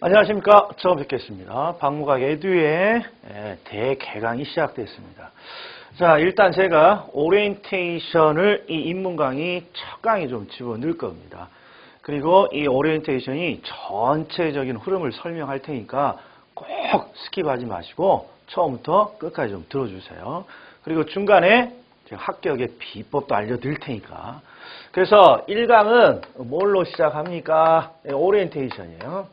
안녕하십니까. 처음 뵙겠습니다. 박무각 에듀의 대개강이 시작됐습니다. 자, 일단 제가 오리엔테이션을 이 입문 강의 첫 강에 좀 집어넣을 겁니다. 그리고 이 오리엔테이션이 전체적인 흐름을 설명할 테니까 꼭 스킵하지 마시고 처음부터 끝까지 좀 들어주세요. 그리고 중간에 제가 합격의 비법도 알려드릴 테니까. 그래서 1강은 뭘로 시작합니까? 오리엔테이션이에요.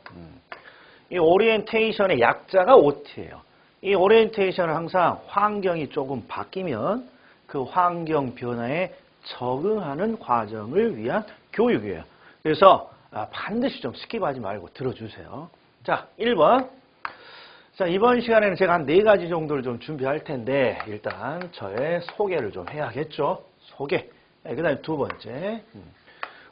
이 오리엔테이션의 약자가 OT예요. 이 오리엔테이션은 항상 환경이 조금 바뀌면 그 환경 변화에 적응하는 과정을 위한 교육이에요. 그래서 반드시 좀 스킵하지 말고 들어주세요. 자, 1번. 자, 이번 시간에는 제가 한 4가지 정도를 좀 준비할 텐데 일단 저의 소개를 좀 해야겠죠. 소개. 그 다음에 두 번째.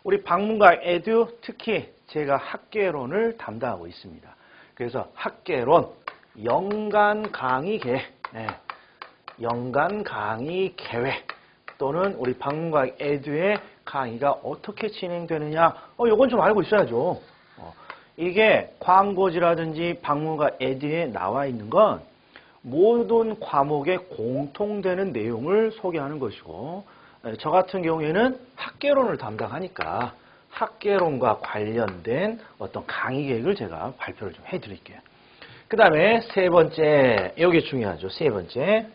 우리 박문각 에듀 특히 제가 학계론을 담당하고 있습니다. 그래서 학계론, 연간 강의 계획, 연간 강의 계획 또는 우리 박문각 에듀의 강의가 어떻게 진행되느냐, 요건 좀 알고 있어야죠. 이게 광고지라든지 박문각 에듀에 나와 있는 건 모든 과목에 공통되는 내용을 소개하는 것이고, 저 같은 경우에는 학계론을 담당하니까 학계론과 관련된 어떤 강의 계획을 제가 발표를 좀 해드릴게요. 그 다음에 세 번째, 이게 중요하죠. 세 번째.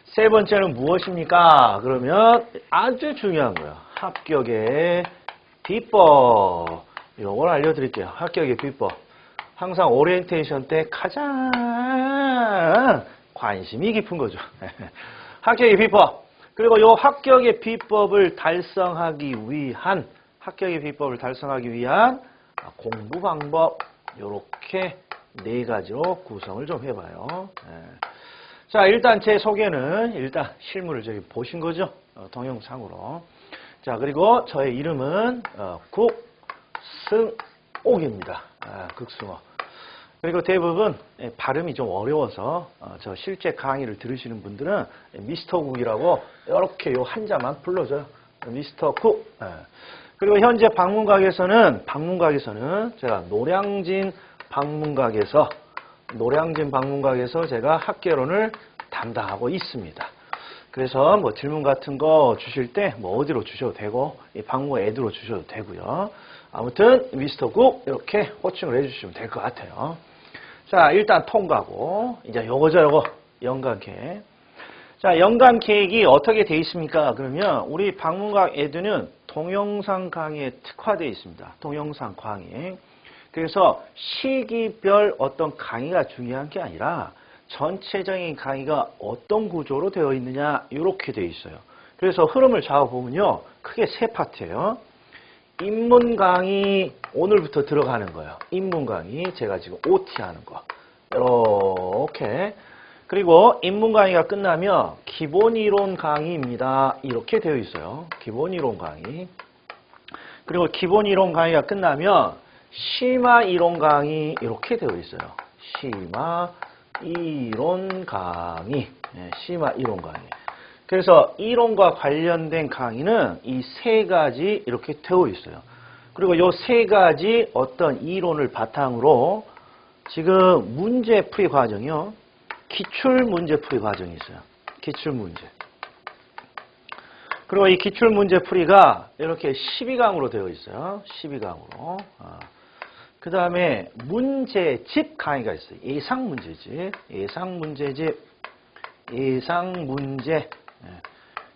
세 번째는 무엇입니까? 그러면 아주 중요한 거예요. 합격의 비법. 이걸 알려드릴게요. 합격의 비법. 항상 오리엔테이션 때 가장 관심이 깊은 거죠. 합격의 비법. 그리고 이 합격의 비법을 달성하기 위한 공부 방법, 이렇게 4가지로 구성을 좀 해봐요. 자, 일단 제 소개는 일단 실물을 저기 보신 거죠? 동영상으로. 자, 그리고 저의 이름은 국승옥입니다. 극승옥. 그리고 대부분 발음이 좀 어려워서 저 실제 강의를 들으시는 분들은 미스터 국이라고 이렇게 요 한자만 불러줘요. 미스터 국. 그리고 현재 박문각에서는 제가 노량진 박문각에서 제가 학계론을 담당하고 있습니다. 그래서 뭐 질문 같은 거 주실 때 뭐 어디로 주셔도 되고 박문각 에듀로 주셔도 되고요. 아무튼 미스터 국 이렇게 호칭을 해주시면 될 것 같아요. 자, 일단 통과고 이제 요거 연간 계획. 자, 연간 계획이 어떻게 돼 있습니까? 그러면 우리 박문각 에듀는 동영상 강의에 특화되어 있습니다. 동영상 강의. 그래서 시기별 어떤 강의가 중요한 게 아니라 전체적인 강의가 어떤 구조로 되어 있느냐 이렇게 되어 있어요. 그래서 흐름을 잡아보면요. 크게 3파트예요. 입문 강의 오늘부터 들어가는 거예요. 입문 강의 제가 지금 OT 하는 거. 이렇게. 그리고 입문 강의가 끝나면 기본 이론 강의입니다. 이렇게 되어 있어요. 기본 이론 강의. 그리고 기본 이론 강의가 끝나면 심화 이론 강의 이렇게 되어 있어요. 심화 이론 강의. 심화 이론 강의. 그래서 이론과 관련된 강의는 이 3가지 이렇게 되어 있어요. 그리고 이 3가지 어떤 이론을 바탕으로 지금 문제풀이 과정이요. 기출문제풀이 과정이 있어요. 기출문제. 그리고 이 기출문제풀이가 이렇게 12강으로 되어 있어요. 12강으로. 그 다음에 문제집 강의가 있어요. 예상문제집. 예상문제.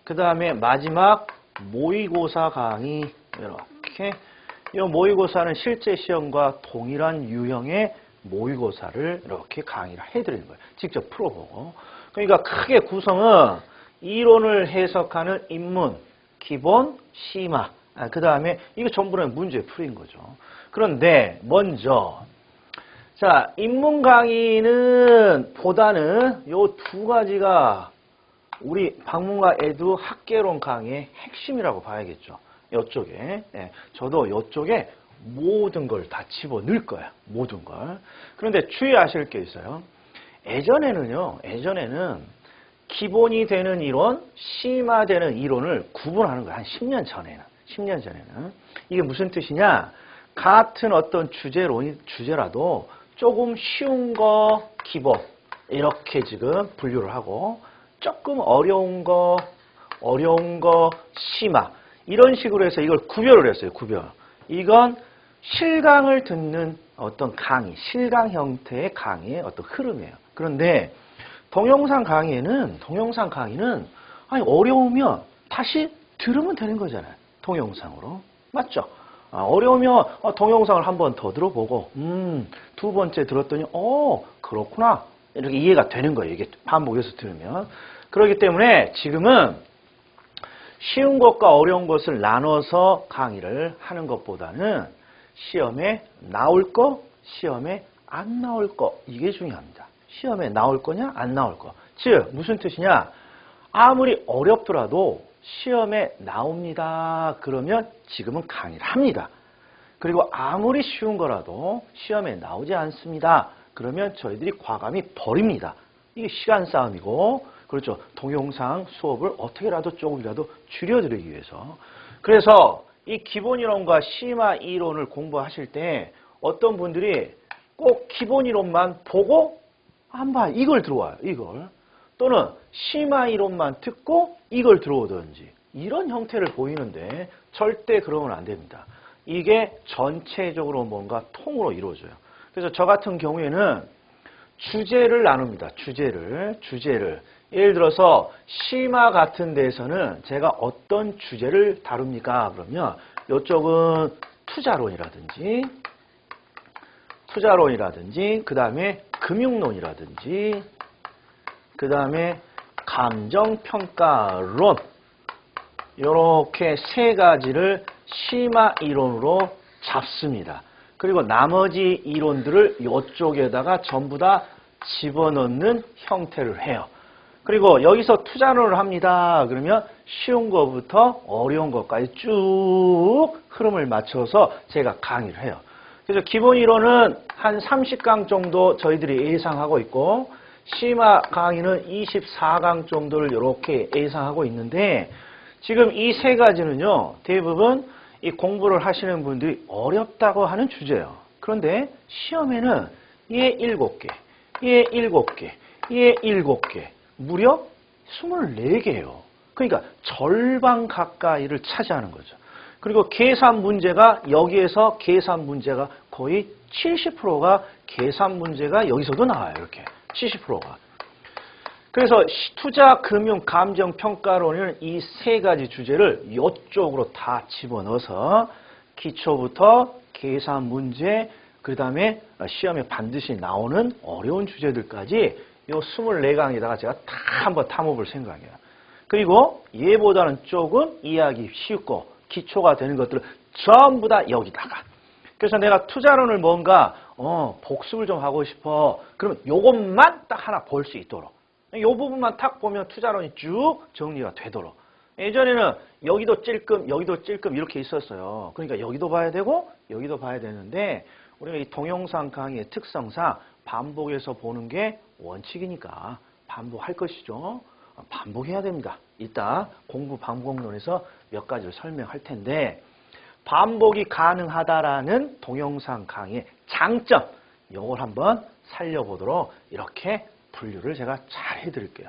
그 다음에 마지막 모의고사 강의. 이렇게. 이 모의고사는 실제 시험과 동일한 유형의 모의고사를 이렇게 강의를 해드리는 거예요. 직접 풀어보고. 그러니까 크게 구성은 이론을 해석하는 입문, 기본, 심화. 그 다음에 이거 전부는 문제 풀이인 거죠. 그런데 먼저 자, 입문 강의는 보다는 요 2가지가 우리 박문각 에듀 학계론 강의의 핵심이라고 봐야겠죠. 이쪽에. 저도 이쪽에 모든 걸 다 집어넣을 거예요. 모든 걸. 그런데 주의하실 게 있어요. 예전에는 기본이 되는 이론, 심화되는 이론을 구분하는 거예요. 한 10년 전에는. 이게 무슨 뜻이냐? 같은 어떤 주제라도 조금 쉬운 거 기본 이렇게 지금 분류를 하고 조금 어려운 거 심화 이런 식으로 해서 이걸 구별을 했어요. 구별. 이건 실강을 듣는 어떤 강의, 실강 형태의 강의의 어떤 흐름이에요. 그런데 동영상 강의는 아니 어려우면 다시 들으면 되는 거잖아요. 동영상으로. 맞죠? 어려우면 동영상을 한 번 더 들어보고 두 번째 들었더니 그렇구나. 이렇게 이해가 되는 거예요. 이게 반복해서 들으면. 그렇기 때문에 지금은 쉬운 것과 어려운 것을 나눠서 강의를 하는 것보다는 시험에 나올 거, 시험에 안 나올 거 이게 중요합니다. 시험에 나올 거냐 안 나올 거. 즉 무슨 뜻이냐. 아무리 어렵더라도 시험에 나옵니다. 그러면 지금은 강의를 합니다. 그리고 아무리 쉬운 거라도 시험에 나오지 않습니다. 그러면 저희들이 과감히 버립니다. 이게 시간 싸움이고 그렇죠. 동영상 수업을 어떻게라도 조금이라도 줄여드리기 위해서. 그래서 이 기본 이론과 심화 이론을 공부하실 때 어떤 분들이 꼭 기본 이론만 보고 안 봐요. 이걸 들어와요. 이걸. 또는 심화 이론만 듣고 이걸 들어오든지 이런 형태를 보이는데 절대 그러면 안 됩니다. 이게 전체적으로 뭔가 통으로 이루어져요. 그래서 저 같은 경우에는 주제를 나눕니다. 주제를. 예를 들어서 심화 같은 데에서는 제가 어떤 주제를 다룹니까? 그러면 이쪽은 투자론이라든지 그 다음에 금융론이라든지 그 다음에 감정평가론 이렇게 세 가지를 심화 이론으로 잡습니다. 그리고 나머지 이론들을 이쪽에다가 전부 다 집어넣는 형태를 해요. 그리고 여기서 투자론을 합니다. 그러면 쉬운 것부터 어려운 것까지 쭉 흐름을 맞춰서 제가 강의를 해요. 그래서 기본 이론은 한 30강 정도 저희들이 예상하고 있고 심화 강의는 24강 정도를 이렇게 예상하고 있는데 지금 이 세 가지는요. 대부분 이 공부를 하시는 분들이 어렵다고 하는 주제예요. 그런데 시험에는 얘 7개, 얘 7개, 얘 7개, 무려 24개예요. 그러니까 절반 가까이를 차지하는 거죠. 그리고 계산 문제가 여기에서 계산 문제가 거의 70%가 계산 문제가 여기서도 나와요. 이렇게 70%가. 그래서 투자, 금융, 감정, 평가론은 이 세 가지 주제를 이쪽으로 다 집어넣어서 기초부터 계산 문제, 그 다음에 시험에 반드시 나오는 어려운 주제들까지 이 24강에다가 제가 다 한번 탐험을 생각해요. 그리고 얘보다는 조금 이해하기 쉽고 기초가 되는 것들을 전부 다 여기다가. 그래서 내가 투자론을 뭔가 복습을 좀 하고 싶어. 그러면 요것만 딱 하나 볼 수 있도록. 이 부분만 탁 보면 투자론이 쭉 정리가 되도록. 예전에는 여기도 찔끔, 여기도 찔끔 이렇게 있었어요. 그러니까 여기도 봐야 되고 여기도 봐야 되는데 우리가 이 동영상 강의의 특성상 반복해서 보는 게 원칙이니까 반복할 것이죠. 반복해야 됩니다. 이따 공부 반복론에서 몇 가지를 설명할 텐데 반복이 가능하다라는 동영상 강의의 장점 이걸 한번 살려보도록 이렇게 분류를 제가 잘 해드릴게요.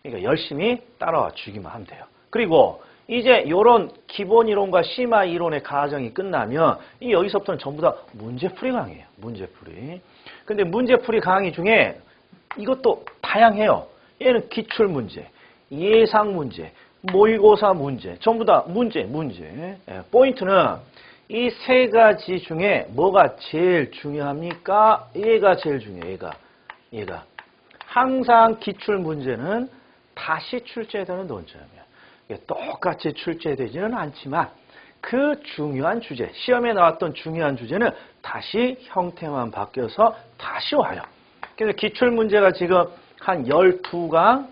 그러니까 열심히 따라와 주기만 하면 돼요. 그리고 이제 이런 기본 이론과 심화 이론의 과정이 끝나면 이 여기서부터는 전부 다 문제풀이 강의예요. 문제풀이. 근데 문제풀이 강의 중에 이것도 다양해요. 얘는 기출문제, 예상문제, 모의고사 문제, 전부 다 문제. 예, 포인트는 이 세 가지 중에 뭐가 제일 중요합니까? 얘가 제일 중요해요. 얘가. 항상 기출문제는 다시 출제되는 논점이에요. 똑같이 출제되지는 않지만 그 중요한 주제, 시험에 나왔던 중요한 주제는 다시 형태만 바뀌어서 다시 와요. 그래서 기출문제가 지금 한 12강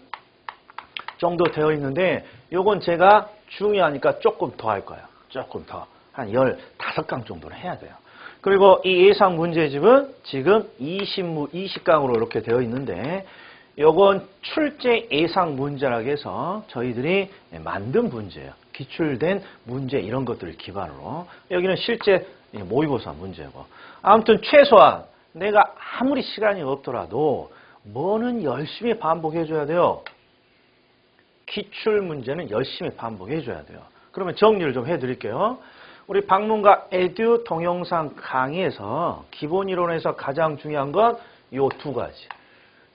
정도 되어 있는데 요건 제가 중요하니까 조금 더 할 거예요. 조금 더. 한 15강 정도는 해야 돼요. 그리고 이 예상 문제집은 지금 20강으로 이렇게 되어 있는데 요건 출제 예상 문제라고 해서 저희들이 만든 문제예요. 기출된 문제 이런 것들을 기반으로. 여기는 실제 모의고사 문제고. 아무튼 최소한 내가 아무리 시간이 없더라도 뭐는 열심히 반복해줘야 돼요. 기출 문제는 열심히 반복해줘야 돼요. 그러면 정리를 좀 해드릴게요. 우리 방문가 에듀 동영상 강의에서 기본 이론에서 가장 중요한 건 요 두 가지.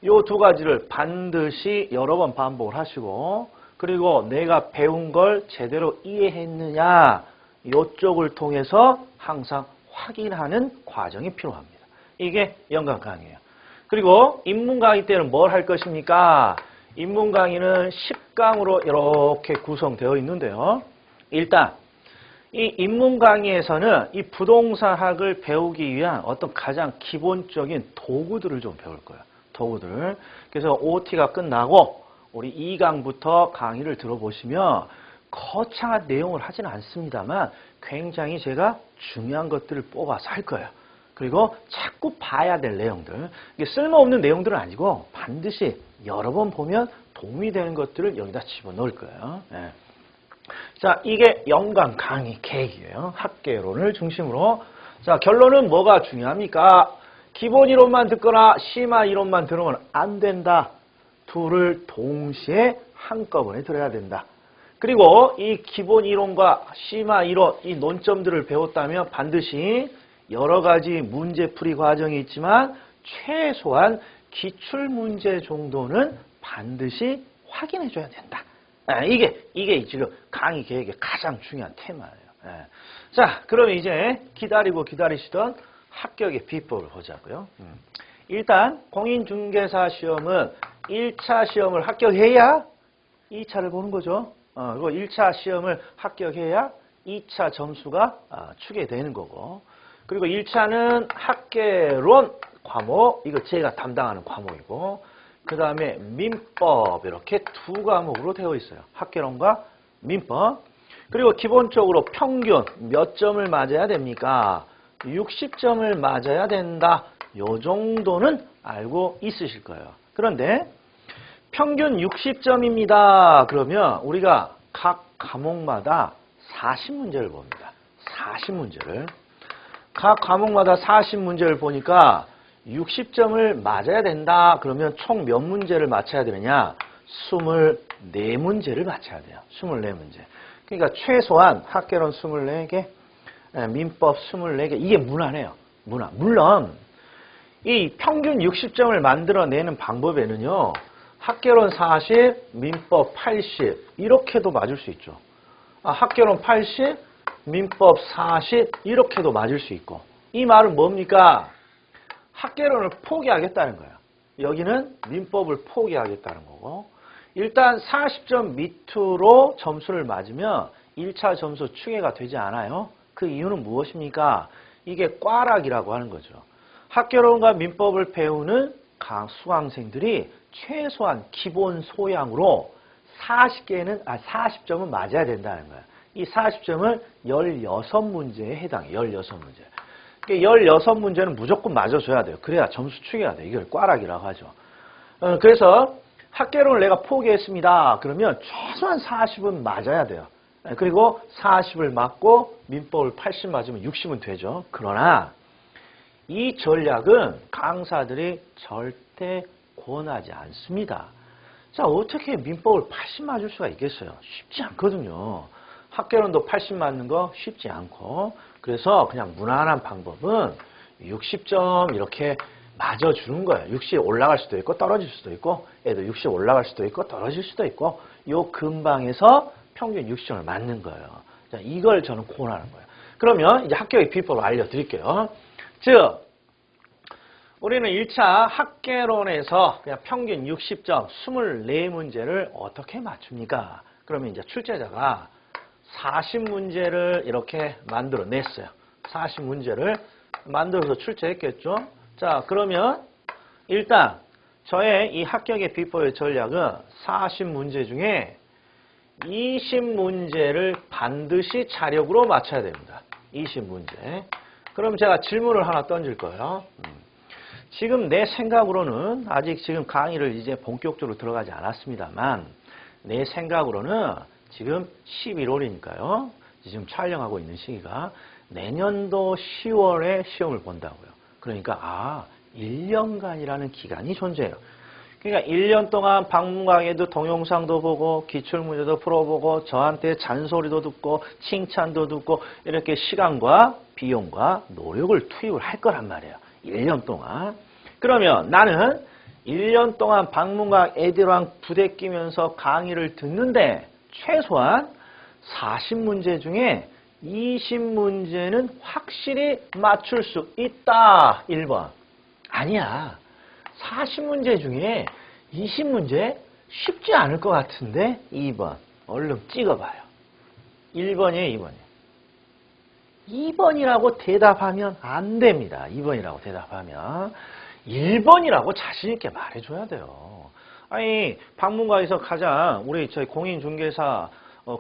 요 두 가지를 반드시 여러 번 반복을 하시고, 그리고 내가 배운 걸 제대로 이해했느냐, 요쪽을 통해서 항상 확인하는 과정이 필요합니다. 이게 연간 강의예요. 그리고 입문 강의 때는 뭘 할 것입니까? 입문 강의는 10강으로 이렇게 구성되어 있는데요. 일단 이 입문 강의에서는 이 부동산학을 배우기 위한 어떤 가장 기본적인 도구들을 좀 배울 거예요. 도구들. 그래서 OT가 끝나고 우리 2강부터 강의를 들어보시면 거창한 내용을 하진 않습니다만 굉장히 제가 중요한 것들을 뽑아서 할 거예요. 그리고 자꾸 봐야 될 내용들. 이게 쓸모없는 내용들은 아니고 반드시 여러 번 보면 도움이 되는 것들을 여기다 집어넣을 거예요. 네. 자, 이게 연간 강의 계획이에요. 학계론을 중심으로. 자, 결론은 뭐가 중요합니까? 기본 이론만 듣거나 심화 이론만 들으면 안 된다. 둘을 동시에 한꺼번에 들어야 된다. 그리고 이 기본 이론과 심화 이론, 이 논점들을 배웠다면 반드시 여러 가지 문제풀이 과정이 있지만 최소한 기출문제 정도는 반드시 확인해줘야 된다. 이게 지금 강의 계획의 가장 중요한 테마예요. 자, 그러면 이제 기다리시던 합격의 비법을 보자고요. 일단 공인중개사 시험은 1차 시험을 합격해야 2차를 보는 거죠. 그리고 1차 시험을 합격해야 2차 점수가 추계되는 거고. 그리고 1차는 학계론 과목, 이거 제가 담당하는 과목이고, 그 다음에 민법, 이렇게 두 과목으로 되어 있어요. 학계론과 민법. 그리고 기본적으로 평균 몇 점을 맞아야 됩니까? 60점을 맞아야 된다. 요 정도는 알고 있으실 거예요. 그런데 평균 60점입니다. 그러면 우리가 각 과목마다 40문제를 봅니다. 40문제를. 각 과목마다 40문제를 보니까 60점을 맞아야 된다. 그러면 총 몇 문제를 맞춰야 되느냐? 24문제를 맞춰야 돼요. 24문제. 그러니까 최소한 학계론 24개, 민법 24개. 이게 문화네요. 문화. 물론 이 평균 60점을 만들어내는 방법에는요. 학계론 40, 민법 80 이렇게도 맞을 수 있죠. 학계론 80, 민법 40 이렇게도 맞을 수 있고. 이 말은 뭡니까? 학계론을 포기하겠다는 거예요. 여기는 민법을 포기하겠다는 거고. 일단 40점 밑으로 점수를 맞으면 1차 점수 추계가 되지 않아요. 그 이유는 무엇입니까? 이게 꽈락이라고 하는 거죠. 학계론과 민법을 배우는 수강생들이 최소한 기본 소양으로 40점은 맞아야 된다는 거예요. 이 40점은 16문제에 해당해요. 16문제. 16문제는 무조건 맞아줘야 돼요. 그래야 점수 추계가 돼요. 이걸 꽈락이라고 하죠. 그래서 학계론을 내가 포기했습니다. 그러면 최소한 40은 맞아야 돼요. 그리고 40을 맞고 민법을 80 맞으면 60은 되죠. 그러나 이 전략은 강사들이 절대 권하지 않습니다. 자, 어떻게 민법을 80 맞을 수가 있겠어요? 쉽지 않거든요. 학계론도 80 맞는 거 쉽지 않고, 그래서 그냥 무난한 방법은 60점 이렇게 맞아주는 거예요. 60 올라갈 수도 있고 떨어질 수도 있고, 얘도 60 올라갈 수도 있고 떨어질 수도 있고, 요 근방에서 평균 60점을 맞는 거예요. 자, 이걸 저는 권하는 거예요. 그러면 이제 합격의 비법을 알려드릴게요. 즉, 우리는 1차 학계론에서 그냥 평균 60점 24문제를 어떻게 맞춥니까? 그러면 이제 출제자가 40문제를 이렇게 만들어냈어요. 40문제를 만들어서 출제했겠죠. 자, 그러면 일단 저의 이 합격의 비법의 전략은 40문제 중에 20문제를 반드시 자력으로 맞춰야 됩니다. 20문제. 그럼 제가 질문을 하나 던질 거예요. 지금 내 생각으로는 아직 지금 강의를 이제 본격적으로 들어가지 않았습니다만 내 생각으로는 지금 11월이니까요. 지금 촬영하고 있는 시기가 내년도 10월에 시험을 본다고요. 그러니까 1년간이라는 기간이 존재해요. 그러니까 1년 동안 방문강의도 동영상도 보고 기출문제도 풀어보고 저한테 잔소리도 듣고 칭찬도 듣고 이렇게 시간과 비용과 노력을 투입을 할 거란 말이에요. 1년 동안. 그러면 나는 1년 동안 방문강 애들랑 부대끼면서 강의를 듣는데 최소한 40문제 중에 20문제는 확실히 맞출 수 있다. 1번. 아니야. 40문제 중에 20문제 쉽지 않을 것 같은데 2번. 얼른 찍어봐요. 1번이에요, 2번이에요. 2번이라고 대답하면 안 됩니다. 2번이라고 대답하면. 1번이라고 자신있게 말해줘야 돼요. 아니, 방문가에서 가장 우리 저희 공인중개사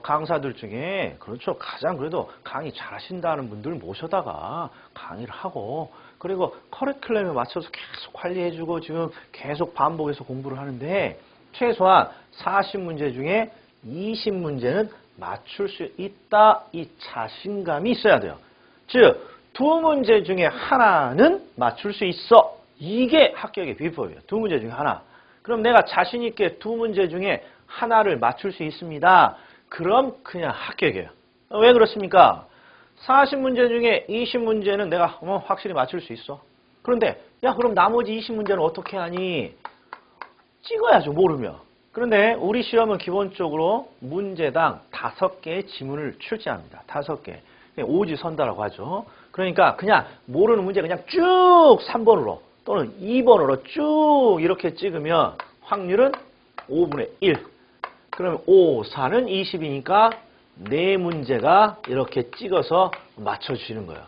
강사들 중에 그렇죠. 가장 그래도 강의 잘하신다는 분들 모셔다가 강의를 하고 그리고 커리큘럼에 맞춰서 계속 관리해주고 지금 계속 반복해서 공부를 하는데 최소한 40문제 중에 20문제는 맞출 수 있다. 이 자신감이 있어야 돼요. 즉, 2문제 중에 하나는 맞출 수 있어. 이게 합격의 비법이에요. 2문제 중에 하나. 그럼 내가 자신 있게 2문제 중에 하나를 맞출 수 있습니다. 그럼 그냥 합격이에요. 왜 그렇습니까? 40문제 중에 20문제는 내가 확실히 맞출 수 있어. 그런데 야 그럼 나머지 20문제는 어떻게 하니? 찍어야죠. 모르면. 그런데 우리 시험은 기본적으로 문제당 5개의 지문을 출제합니다. 5개. 오지선다라고 하죠. 그러니까 그냥 모르는 문제 그냥 쭉 3번으로 또는 2번으로 쭉 이렇게 찍으면 확률은 5분의 1. 그러면 5, 4는 20이니까 4문제가 이렇게 찍어서 맞춰주시는 거예요.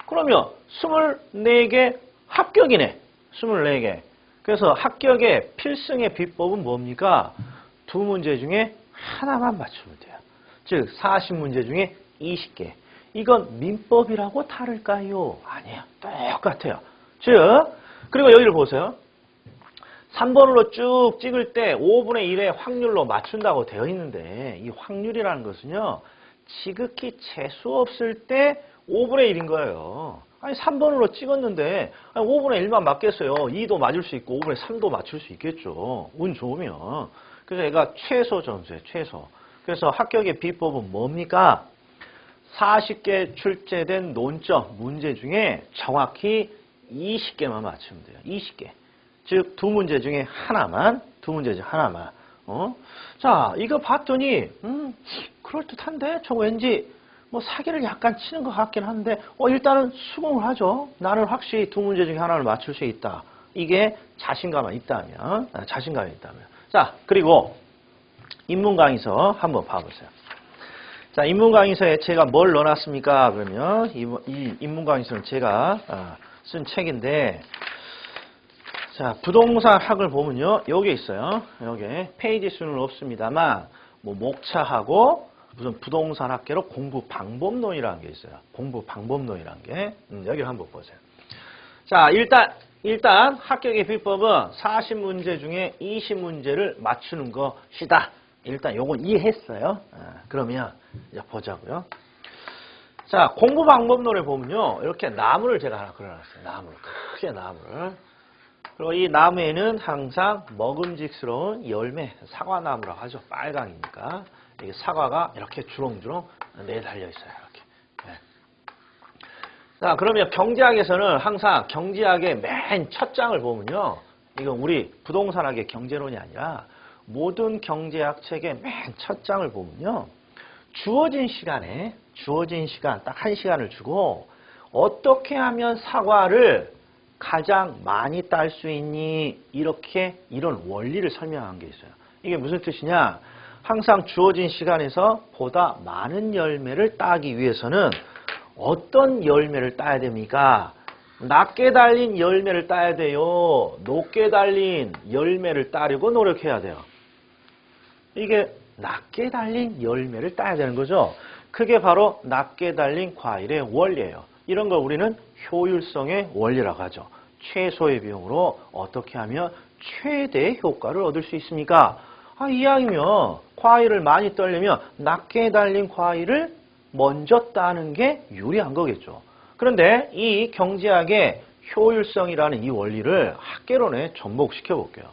그러면 24개 합격이네. 24개. 그래서 합격의 필승의 비법은 뭡니까? 2문제 중에 하나만 맞추면 돼요. 즉 40문제 중에 20개. 이건 민법이라고 다를까요? 아니에요. 똑같아요. 즉 그리고 여기를 보세요. 3번으로 쭉 찍을 때 5분의 1의 확률로 맞춘다고 되어 있는데 이 확률이라는 것은요. 지극히 재수 없을 때 5분의 1인 거예요. 아니 3번으로 찍었는데 5분의 1만 맞겠어요. 2도 맞을 수 있고 5분의 3도 맞출 수 있겠죠. 운 좋으면. 그래서 얘가 최소 점수예요. 최소. 그래서 합격의 비법은 뭡니까? 40개 출제된 논점 문제 중에 정확히 20개만 맞추면 돼요. 20개. 즉 2문제 중에 하나만. 2문제 중에 하나만. 자, 이거 봤더니 그럴듯한데? 저 왠지 뭐 사기를 약간 치는 것 같긴 한데 일단은 수긍을 하죠. 나는 확실히 2문제 중에 하나를 맞출 수 있다. 이게 자신감이 있다면. 자신감이 있다면. 자, 그리고 인문강의서 한번 봐보세요. 자, 인문강의서에 제가 뭘 넣어놨습니까? 그러면 이 인문강의서는 제가 쓴 책인데 자, 부동산 학을 보면요. 여기 있어요. 여기 페이지 수는 없습니다만 뭐 목차하고 무슨 부동산 학계로 공부 방법론이라는 게 있어요. 공부 방법론이라는 게. 여기를 한번 보세요. 자, 일단 합격의 비법은 40문제 중에 20문제를 맞추는 것이다. 일단 요건 이해했어요. 그러면 이제 보자고요. 자, 공부 방법론에 보면요. 이렇게 나무를 제가 하나 그려놨어요. 나무를. 크게 나무를. 그리고 이 나무에는 항상 먹음직스러운 열매, 사과나무라고 하죠. 빨강이니까. 이게 사과가 이렇게 주렁주렁 내달려 있어요. 이렇게. 네. 자, 그러면 경제학에서는 항상 경제학의 맨 첫 장을 보면요. 이건 우리 부동산학의 경제론이 아니라 모든 경제학 책의 맨 첫 장을 보면요. 주어진 시간 딱 1시간을 주고 어떻게 하면 사과를 가장 많이 딸 수 있니? 이런 원리를 설명한 게 있어요. 이게 무슨 뜻이냐? 항상 주어진 시간에서 보다 많은 열매를 따기 위해서는 어떤 열매를 따야 됩니까? 낮게 달린 열매를 따야 돼요. 높게 달린 열매를 따려고 노력해야 돼요. 이게 낮게 달린 열매를 따야 되는 거죠. 그게 바로 낮게 달린 과일의 원리예요. 이런 걸 우리는 효율성의 원리라고 하죠. 최소의 비용으로 어떻게 하면 최대의 효과를 얻을 수 있습니까? 이왕이면 과일을 많이 따려면 낮게 달린 과일을 먼저 따는 게 유리한 거겠죠. 그런데 이 경제학의 효율성이라는 이 원리를 학개론에 접목시켜 볼게요.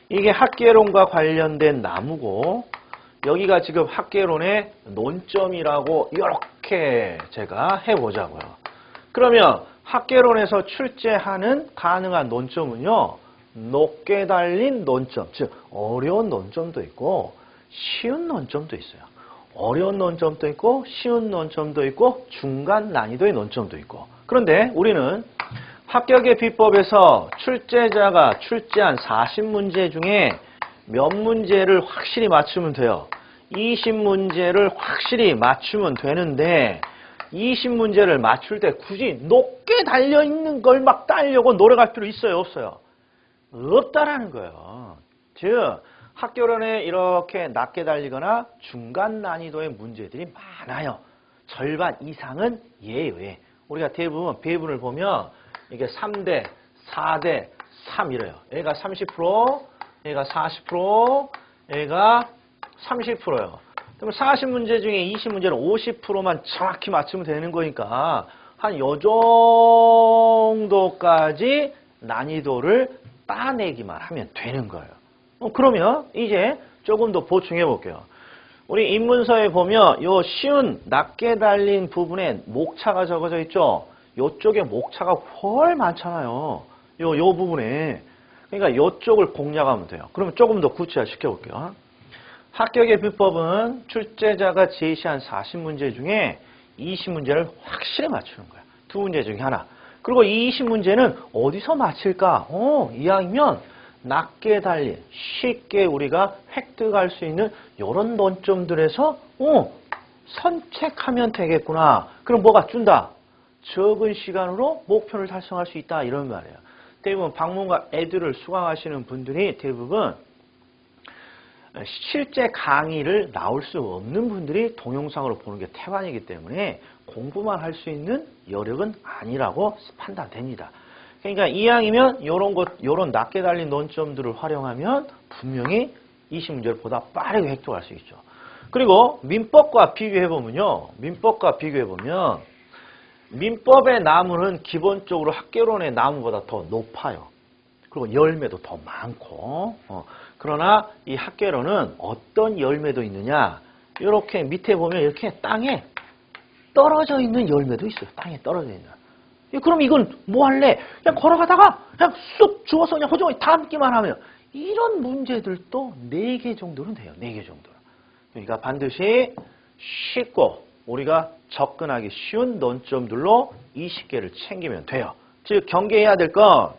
이게 학개론과 관련된 나무고 여기가 지금 학개론의 논점이라고 이렇게 제가 해보자고요. 그러면 학개론에서 출제하는 가능한 논점은요. 높게 달린 논점, 즉 어려운 논점도 있고 쉬운 논점도 있어요. 어려운 논점도 있고 쉬운 논점도 있고 중간 난이도의 논점도 있고. 그런데 우리는 합격의 비법에서 출제자가 출제한 40문제 중에 몇 문제를 확실히 맞추면 돼요. 20문제를 확실히 맞추면 되는데 20문제를 맞출 때 굳이 높게 달려있는 걸 막 따려고 노력할 필요 있어요? 없어요? 없다라는 거예요. 즉 학교론에 이렇게 낮게 달리거나 중간 난이도의 문제들이 많아요. 절반 이상은 예외. 우리가 대부분 배분을 보면 이게 3대, 4대, 3 이래요. 얘가 30%, 얘가 40%, 얘가 30%예요. 그럼 40문제 중에 20문제는 50%만 정확히 맞추면 되는 거니까 한 요 정도까지 난이도를 따내기만 하면 되는 거예요. 그러면 이제 조금 더 보충해 볼게요. 우리 입문서에 보면 요 쉬운 낮게 달린 부분에 목차가 적어져 있죠. 요쪽에 목차가 훨 많잖아요. 요 부분에. 그러니까 요쪽을 공략하면 돼요. 그러면 조금 더 구체화 시켜볼게요. 합격의 비법은 출제자가 제시한 40문제 중에 20문제를 확실히 맞추는 거야. 2문제 중에 하나. 그리고 이 20문제는 어디서 맞힐까? 이왕이면 낮게 달린, 쉽게 우리가 획득할 수 있는 이런 논점들에서 선택하면 되겠구나. 그럼 뭐가 준다? 적은 시간으로 목표를 달성할 수 있다. 이런 말이에요. 대부분 방문과 에듀를 수강하시는 분들이 대부분 실제 강의를 나올 수 없는 분들이 동영상으로 보는 게 태반이기 때문에 공부만 할 수 있는 여력은 아니라고 판단됩니다. 그러니까 이왕이면 요런 낮게 달린 논점들을 활용하면 분명히 20문제를 보다 빠르게 획득할 수 있죠. 그리고 민법과 비교해보면요. 민법의 나무는 기본적으로 학개론의 나무보다 더 높아요. 그리고 열매도 더 많고. 그러나 이 학개론은 어떤 열매도 있느냐. 이렇게 밑에 보면 이렇게 땅에 떨어져 있는 열매도 있어요. 땅에 떨어져 있는. 그럼 이건 뭐 할래? 그냥 걸어가다가 그냥 쑥 주워서 그냥 호정이 담기만 하면 이런 문제들도 4개 정도는 돼요. 4개 정도는. 그러니까 반드시 쉽고 우리가 접근하기 쉬운 논점들로 20개를 챙기면 돼요. 즉 경계해야 될 건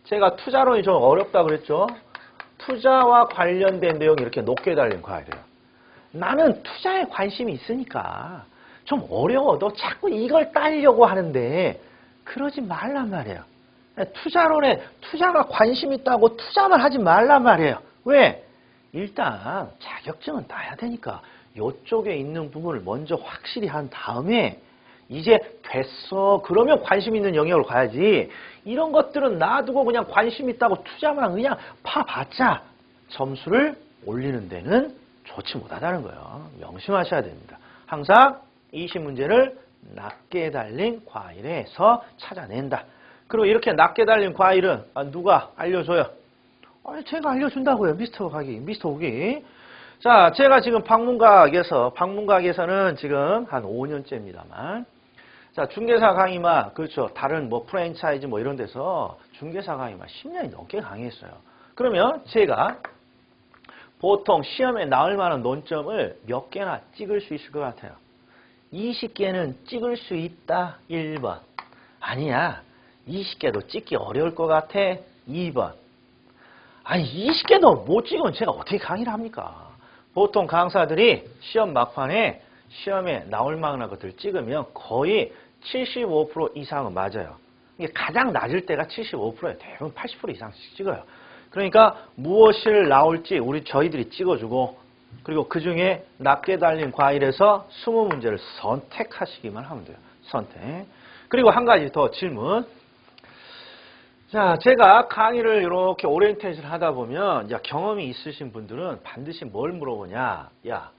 제가 투자론이 좀 어렵다고 그랬죠. 투자와 관련된 내용이 이렇게 높게 달린 과일이에요. 나는 투자에 관심이 있으니까 좀 어려워도 자꾸 이걸 따려고 하는데 그러지 말란 말이에요. 투자론에 투자가 관심 있다고 투자만 하지 말란 말이에요. 왜? 일단 자격증은 따야 되니까 이쪽에 있는 부분을 먼저 확실히 한 다음에 이제 됐어. 그러면 관심 있는 영역으로 가야지. 이런 것들은 놔두고 그냥 관심 있다고 투자만 그냥 파봤자 점수를 올리는 데는 좋지 못하다는 거예요. 명심하셔야 됩니다. 항상 20문제를 낮게 달린 과일에서 찾아낸다. 그리고 이렇게 낮게 달린 과일은 누가 알려줘요? 제가 알려준다고요. 미스터 오기. 자, 제가 지금 방문각에서는 지금 한 5년째입니다만. 자, 중개사 강의만, 그렇죠. 다른 뭐 프랜차이즈 뭐 이런 데서 중개사 강의만 10년이 넘게 강의했어요. 그러면 제가 보통 시험에 나올 만한 논점을 몇 개나 찍을 수 있을 것 같아요. 20개는 찍을 수 있다. 1번. 아니야. 20개도 찍기 어려울 것 같아. 2번. 아니 20개도 못 찍으면 제가 어떻게 강의를 합니까? 보통 강사들이 시험 막판에 시험에 나올 만한 것들을 찍으면 거의 75% 이상은 맞아요. 이게 가장 낮을 때가 75%예요. 대부분 80% 이상씩 찍어요. 그러니까 무엇을 나올지 저희들이 찍어주고 그리고 그 중에 낮게 달린 과일에서 20문제를 선택하시기만 하면 돼요. 선택. 그리고 한 가지 더 질문. 자, 제가 강의를 이렇게 오리엔테이션을 하다 보면 경험이 있으신 분들은 반드시 뭘 물어보냐. 야,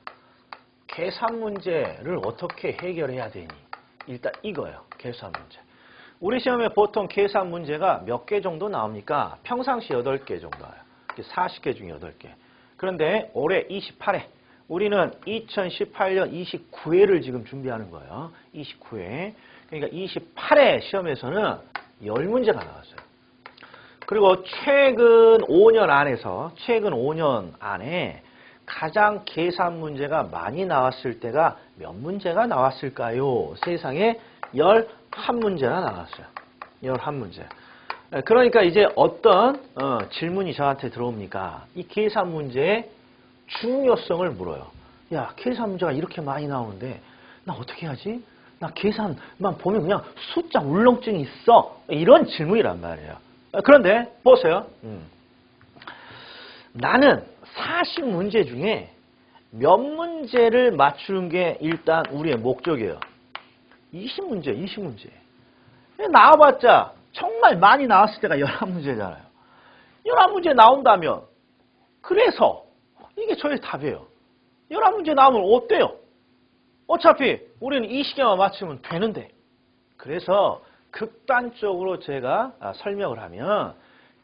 계산 문제를 어떻게 해결해야 되니? 일단 이거예요. 계산 문제. 우리 시험에 보통 계산 문제가 몇 개 정도 나옵니까? 평상시 8개 정도 나와요. 40개 중에 8개. 그런데 올해 28회. 우리는 2018년 29회를 지금 준비하는 거예요. 29회. 그러니까 28회 시험에서는 10문제가 나왔어요. 그리고 최근 5년 안에 가장 계산 문제가 많이 나왔을 때가 몇 문제가 나왔을까요? 세상에 11문제나 나왔어요. 11문제. 그러니까 이제 어떤 질문이 저한테 들어옵니까? 이 계산 문제의 중요성을 물어요. 야, 계산 문제가 이렇게 많이 나오는데 나 어떻게 하지? 나 계산만 보면 그냥 숫자 울렁증이 있어. 이런 질문이란 말이에요. 그런데 보세요. 나는 40문제 중에 몇 문제를 맞추는 게 일단 우리의 목적이에요. 20문제. 나와봤자 정말 많이 나왔을 때가 11문제잖아요. 11문제 나온다면 그래서 이게 저의 답이에요. 11문제 나오면 어때요? 어차피 우리는 이 시간만 맞추면 되는데. 그래서 극단적으로 제가 설명을 하면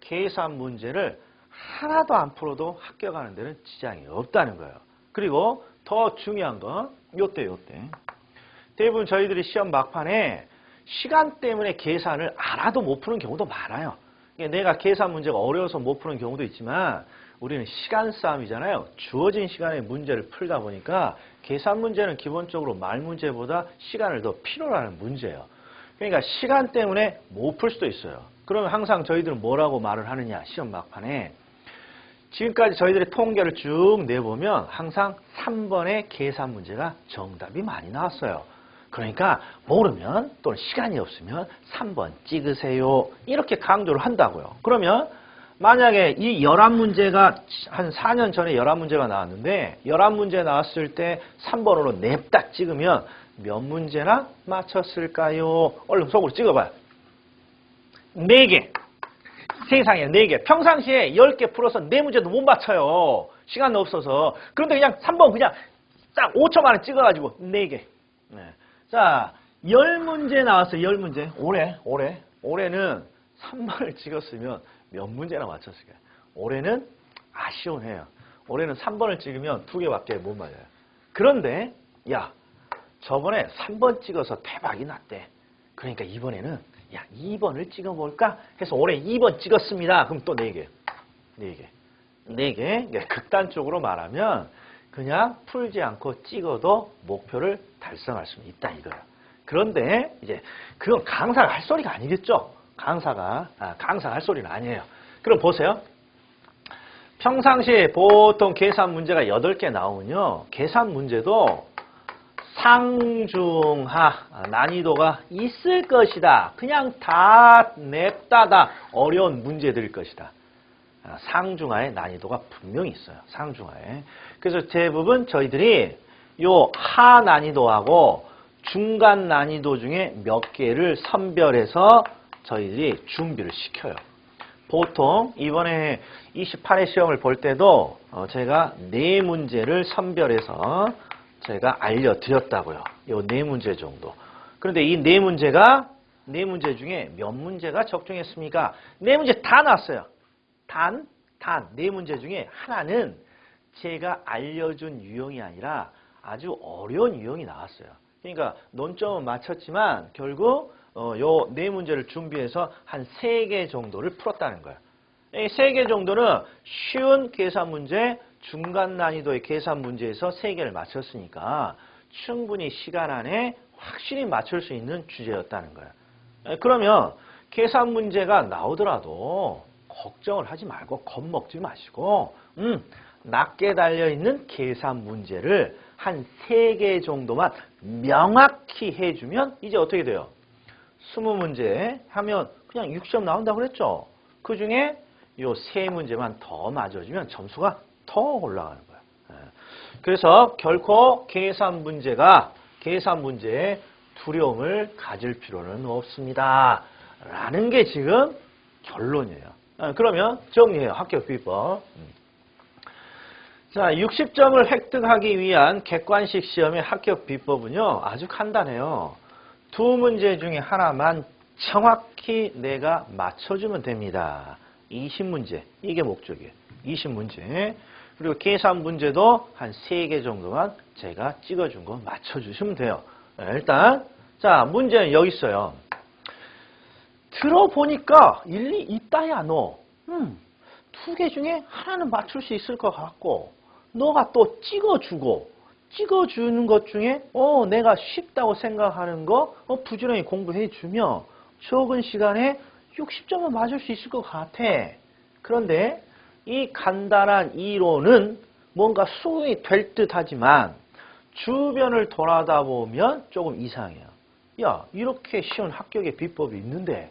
계산 문제를 하나도 안 풀어도 합격하는 데는 지장이 없다는 거예요. 그리고 더 중요한 건 요때. 대부분 저희들이 시험 막판에 시간 때문에 계산을 알아도 못 푸는 경우도 많아요. 내가 계산 문제가 어려워서 못 푸는 경우도 있지만 우리는 시간 싸움이잖아요. 주어진 시간에 문제를 풀다 보니까 계산 문제는 기본적으로 말 문제보다 시간을 더 필요로 하는 문제예요. 그러니까 시간 때문에 못 풀 수도 있어요. 그러면 항상 저희들은 뭐라고 말을 하느냐, 시험 막판에. 지금까지 저희들의 통계를 쭉 내보면 항상 3번의 계산 문제가 정답이 많이 나왔어요. 그러니까 모르면 또는 시간이 없으면 3번 찍으세요. 이렇게 강조를 한다고요. 그러면 만약에 이 11문제가 한 4년 전에 11문제가 나왔는데 11문제 나왔을 때 3번으로 냅딱 찍으면 몇 문제나 맞췄을까요? 얼른 속으로 찍어봐요. 4개. 세상에 4개. 평상시에 10개 풀어서 4문제도 못 맞춰요. 시간 없어서. 그런데 그냥 3번 그냥 딱 5초 만에 찍어가지고 4개. 네. 자, 10문제 나왔어요. 10문제. 올해는 3번을 찍었으면 몇 문제나 맞췄을까요? 올해는 아쉬운 해요. 올해는 3번을 찍으면 2개밖에 못 맞아요. 그런데 야, 저번에 3번 찍어서 대박이 났대. 그러니까 이번에는 야, 2번을 찍어볼까? 해서 올해 2번 찍었습니다. 그럼 또 4개. 4개. 극단적으로 말하면 그냥 풀지 않고 찍어도 목표를 달성할 수 있다 이거예요. 그런데 이제 그건 강사가 할 소리가 아니겠죠? 강사가 할 소리는 아니에요. 그럼 보세요. 평상시에 보통 계산 문제가 8개 나오면요. 계산 문제도 상중하 난이도가 있을 것이다. 그냥 다 냅다다 어려운 문제들일 것이다. 상중하의 난이도가 분명히 있어요. 상중하에. 그래서 대부분 저희들이 요 하 난이도하고 중간 난이도 중에 몇 개를 선별해서 저희들이 준비를 시켜요. 보통 이번에 28회 시험을 볼 때도 제가 4문제를 선별해서 제가 알려드렸다고요. 요 4문제 정도. 그런데 이 4문제 중에 몇 문제가 적중했습니까? 4문제 다 나왔어요. 단 4문제 중에 하나는 제가 알려준 유형이 아니라 아주 어려운 유형이 나왔어요. 그러니까 논점은 맞췄지만 결국 요 4문제를 준비해서 한 3개 정도를 풀었다는 거예요. 이 3개 정도는 쉬운 계산 문제, 중간 난이도의 계산 문제에서 3개를 맞췄으니까 충분히 시간 안에 확실히 맞출 수 있는 주제였다는 거예요. 그러면 계산 문제가 나오더라도 걱정을 하지 말고 겁먹지 마시고 낮게 달려있는 계산 문제를 한 3개 정도만 명확히 해주면 이제 어떻게 돼요? 20문제 하면 그냥 6시험 나온다고 그랬죠? 그 중에 요 3문제만 더 맞아주면 점수가 더 올라가는 거예요. 그래서 결코 계산 문제에 두려움을 가질 필요는 없습니다. 라는 게 지금 결론이에요. 그러면 정리해요. 합격 비법. 자, 60점을 획득하기 위한 객관식 시험의 합격 비법은요, 아주 간단해요. 두 문제 중에 하나만 정확히 내가 맞춰주면 됩니다. 20문제, 이게 목적이에요. 20문제. 그리고 계산 문제도 한 3개 정도만 제가 찍어준 거 맞춰주시면 돼요. 일단, 자, 문제는 여기 있어요. 들어보니까 일리 있다야, 너. 2개 중에 하나는 맞출 수 있을 것 같고, 너가 또 찍어주는 것 중에, 내가 쉽다고 생각하는 거, 부지런히 공부해주면 적은 시간에 60점은 맞을 수 있을 것 같아. 그런데 이 간단한 이론은 뭔가 수긍이 될 듯 하지만, 주변을 돌아다 보면 조금 이상해요. 야, 이렇게 쉬운 합격의 비법이 있는데,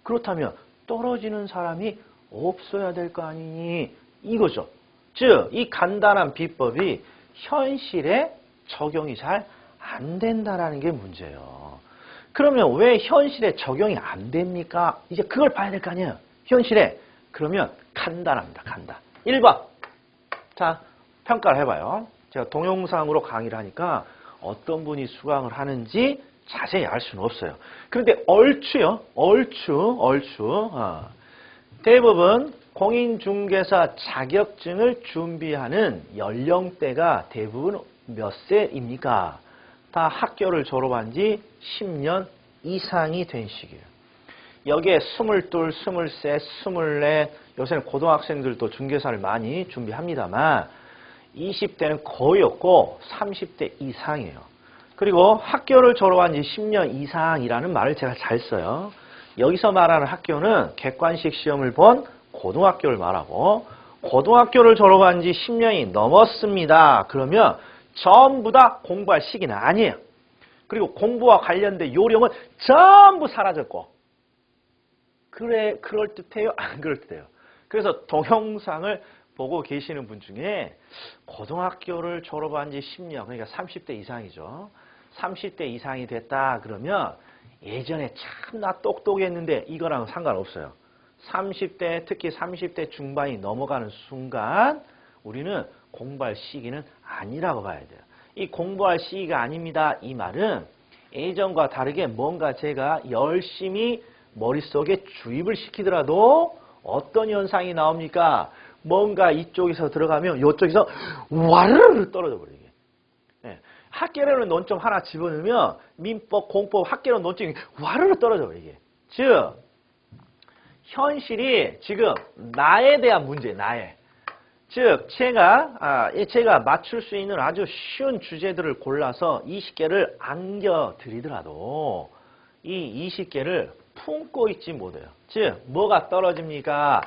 그렇다면 떨어지는 사람이 없어야 될 거 아니니? 이거죠. 즉, 이 간단한 비법이 현실에 적용이 잘 안 된다라는 게 문제예요. 그러면 왜 현실에 적용이 안 됩니까? 이제 그걸 봐야 될 거 아니에요. 현실에. 그러면 간단합니다. 간단. 1번. 자, 평가를 해봐요. 제가 동영상으로 강의를 하니까 어떤 분이 수강을 하는지 자세히 알 수는 없어요. 그런데 얼추요. 얼추. 대부분 공인중개사 자격증을 준비하는 연령대가 대부분 몇 세입니까? 다 학교를 졸업한 지 10년 이상이 된 시기예요. 여기에 22, 23, 24, 요새는 고등학생들도 중개사를 많이 준비합니다만 20대는 거의 없고 30대 이상이에요. 그리고 학교를 졸업한 지 10년 이상이라는 말을 제가 잘 써요. 여기서 말하는 학교는 객관식 시험을 본 고등학교를 말하고 고등학교를 졸업한 지 10년이 넘었습니다. 그러면 전부 다 공부할 시기는 아니에요. 그리고 공부와 관련된 요령은 전부 사라졌고 그래, 그럴듯해요? 안 그럴듯해요? 그래서 동영상을 보고 계시는 분 중에 고등학교를 졸업한 지 10년, 그러니까 30대 이상이죠. 30대 이상이 됐다 그러면 예전에 참나 똑똑했는데 이거랑 상관없어요. 30대, 특히 30대 중반이 넘어가는 순간 우리는 공부할 시기는 아니라고 봐야 돼요. 이 공부할 시기가 아닙니다. 이 말은 예전과 다르게 뭔가 제가 열심히 머릿속에 주입을 시키더라도 어떤 현상이 나옵니까? 뭔가 이쪽에서 들어가면 이쪽에서 와르르 떨어져 버려요. 네. 학계론은 논점 하나 집어넣으면 민법, 공법, 학계론 논점이 와르르 떨어져 버려요. 즉 현실이 지금 나에 대한 문제예요. 나에. 즉 제가 맞출 수 있는 아주 쉬운 주제들을 골라서 20개를 안겨드리더라도 이 20개를 품고 있지 못해요. 즉 뭐가 떨어집니까?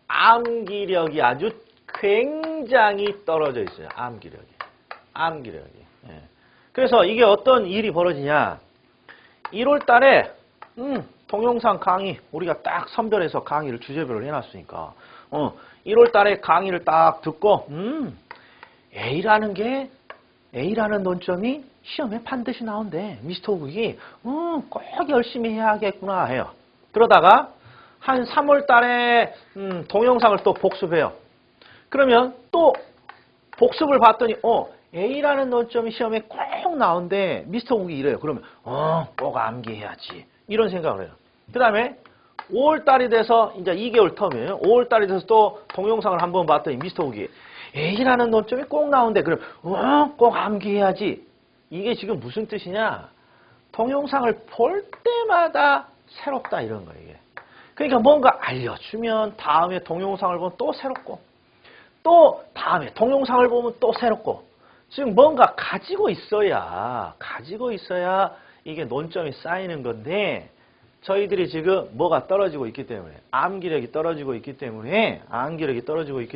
암기력이 아주 굉장히 떨어져 있어요. 암기력이. 예. 그래서 이게 어떤 일이 벌어지냐? 1월 달에 동영상 강의 우리가 딱 선별해서 강의를 주제별로 해놨으니까 1월 달에 강의를 딱 듣고 A라는 논점이 시험에 반드시 나온대. 미스터 오국이 꼭 열심히 해야겠구나 해요. 그러다가 한 3월 달에 동영상을 또 복습해요. 그러면 또 복습을 봤더니 A라는 논점이 시험에 꼭 나온대. 미스터 오국이 이래요. 그러면 꼭 암기해야지. 이런 생각을 해요. 그 다음에 5월달이 돼서 이제 2개월 텀이에요. 5월달이 돼서 또 동영상을 한번 봤더니 미스터 오국이 A라는 논점이 꼭 나온대. 그럼 꼭 암기해야지. 이게 지금 무슨 뜻이냐? 동영상을 볼 때마다 새롭다 이런 거예요. 이게. 그러니까 뭔가 알려주면 다음에 동영상을 보면 또 새롭고 또 다음에 동영상을 보면 또 새롭고 지금 뭔가 가지고 있어야 이게 논점이 쌓이는 건데 저희들이 지금 뭐가 떨어지고 있기 때문에 암기력이 떨어지고 있기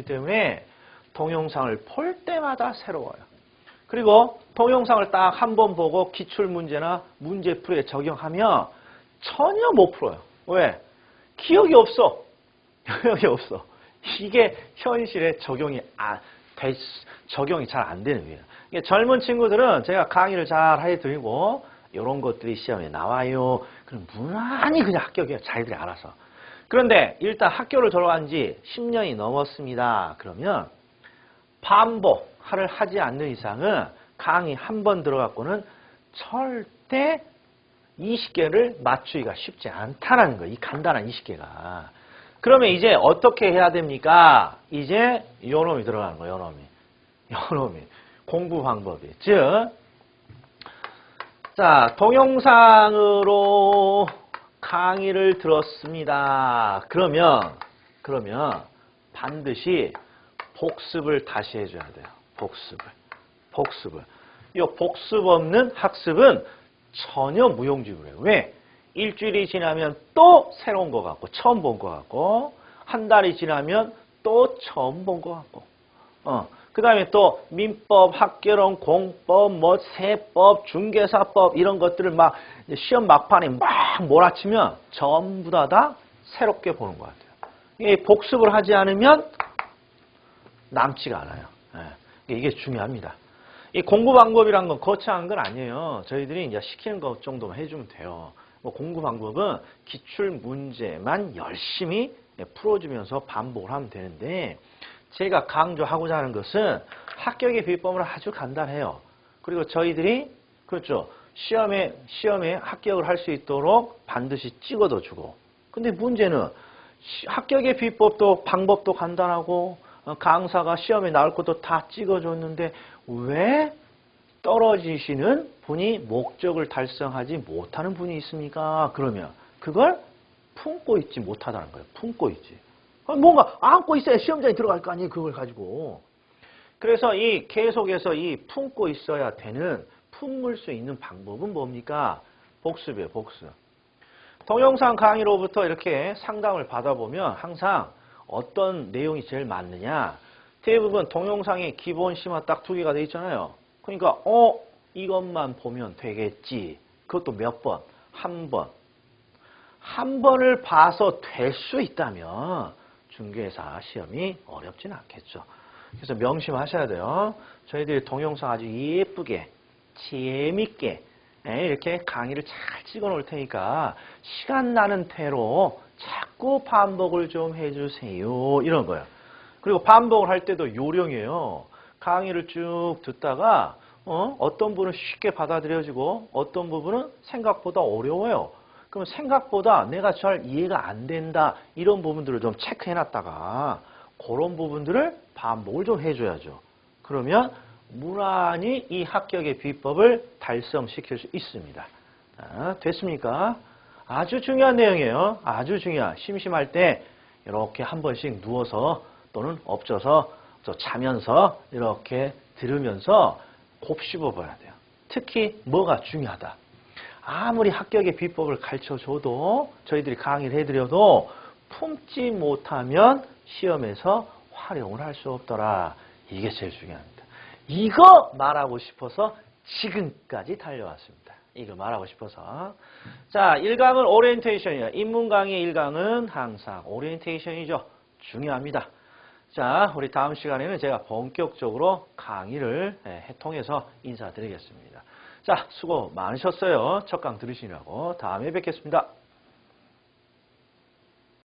때문에 동영상을 볼 때마다 새로워요. 그리고 동영상을 딱 한 번 보고 기출문제나 문제풀이에 적용하면 전혀 못 풀어요. 왜? 기억이 없어. 이게 현실에 적용이 잘 안 되는 거예요. 젊은 친구들은 제가 강의를 잘 해드리고 이런 것들이 시험에 나와요. 그럼 무난히 그냥 합격해요. 자기들이 알아서. 그런데 일단 학교를 졸업한 지 10년이 넘었습니다. 그러면 반복을 하지 않는 이상은 강의 한 번 들어갖고는 절대 20개를 맞추기가 쉽지 않다는 거예요. 이 간단한 20개가. 그러면 이제 어떻게 해야 됩니까? 이제 요놈이 들어가는 거예요. 요놈이. 공부 방법이. 즉, 자, 동영상으로 강의를 들었습니다. 그러면 반드시 복습을 다시 해줘야 돼요. 복습을. 이 복습 없는 학습은 전혀 무용지물이에요. 왜? 일주일이 지나면 또 새로운 거 같고, 처음 본 거 같고, 한 달이 지나면 또 처음 본 거 같고, 그 다음에 또 민법, 학개론, 공법, 뭐 세법, 중개사법 이런 것들을 막 시험 막판에 막 몰아치면 전부 다 새롭게 보는 것 같아요. 이 복습을 하지 않으면 남지가 않아요. 이게 중요합니다. 이 공부 방법이란 건 거창한 건 아니에요. 저희들이 이제 시키는 것 정도만 해주면 돼요. 뭐 공부 방법은 기출 문제만 열심히 풀어주면서 반복을 하면 되는데, 제가 강조하고자 하는 것은 합격의 비법은 아주 간단해요. 그리고 저희들이 그렇죠. 시험에 합격을 할 수 있도록 반드시 찍어도 주고. 근데 문제는 합격의 비법도 방법도 간단하고 강사가 시험에 나올 것도 다 찍어줬는데 왜 떨어지시는 분이 목적을 달성하지 못하는 분이 있습니까? 그러면 그걸 품고 있지 못하다는 거예요. 품고 있지. 뭔가 안고 있어야 시험장에 들어갈 거 아니에요. 그걸 가지고. 그래서 계속해서 품고 있어야 되는, 품을 수 있는 방법은 뭡니까? 복습이에요. 복습. 동영상 강의로부터 이렇게 상담을 받아보면 항상 어떤 내용이 제일 맞느냐. 대부분 동영상에 기본 심화 딱 2개가 돼 있잖아요. 그러니까 이것만 보면 되겠지. 그것도 몇 번? 한 번. 한 번을 봐서 될 수 있다면 중개사 시험이 어렵진 않겠죠. 그래서 명심하셔야 돼요. 저희들이 동영상 아주 예쁘게, 재밌게 이렇게 강의를 잘 찍어 놓을 테니까 시간 나는 대로 자꾸 반복을 좀 해주세요. 이런 거예요. 그리고 반복을 할 때도 요령이에요. 강의를 쭉 듣다가 어떤 부분은 쉽게 받아들여지고 어떤 부분은 생각보다 어려워요. 그럼 생각보다 내가 잘 이해가 안 된다. 이런 부분들을 좀 체크해놨다가 그런 부분들을 반복을 좀 해줘야죠. 그러면 무난히 이 합격의 비법을 달성시킬 수 있습니다. 자, 됐습니까? 아주 중요한 내용이에요. 아주 중요한. 심심할 때 이렇게 한 번씩 누워서 또는 엎쳐서 또 자면서 이렇게 들으면서 곱씹어 봐야 돼요. 특히 뭐가 중요하다. 아무리 합격의 비법을 가르쳐줘도 저희들이 강의를 해드려도 품지 못하면 시험에서 활용을 할 수 없더라. 이게 제일 중요합니다. 이거 말하고 싶어서 지금까지 달려왔습니다. 이거 말하고 싶어서. 자, 1강은 오리엔테이션이에요. 인문 강의 1강은 항상 오리엔테이션이죠. 중요합니다. 자, 우리 다음 시간에는 제가 본격적으로 강의를 통해서 인사드리겠습니다. 자, 수고 많으셨어요. 첫 강 들으시느라고. 다음에 뵙겠습니다.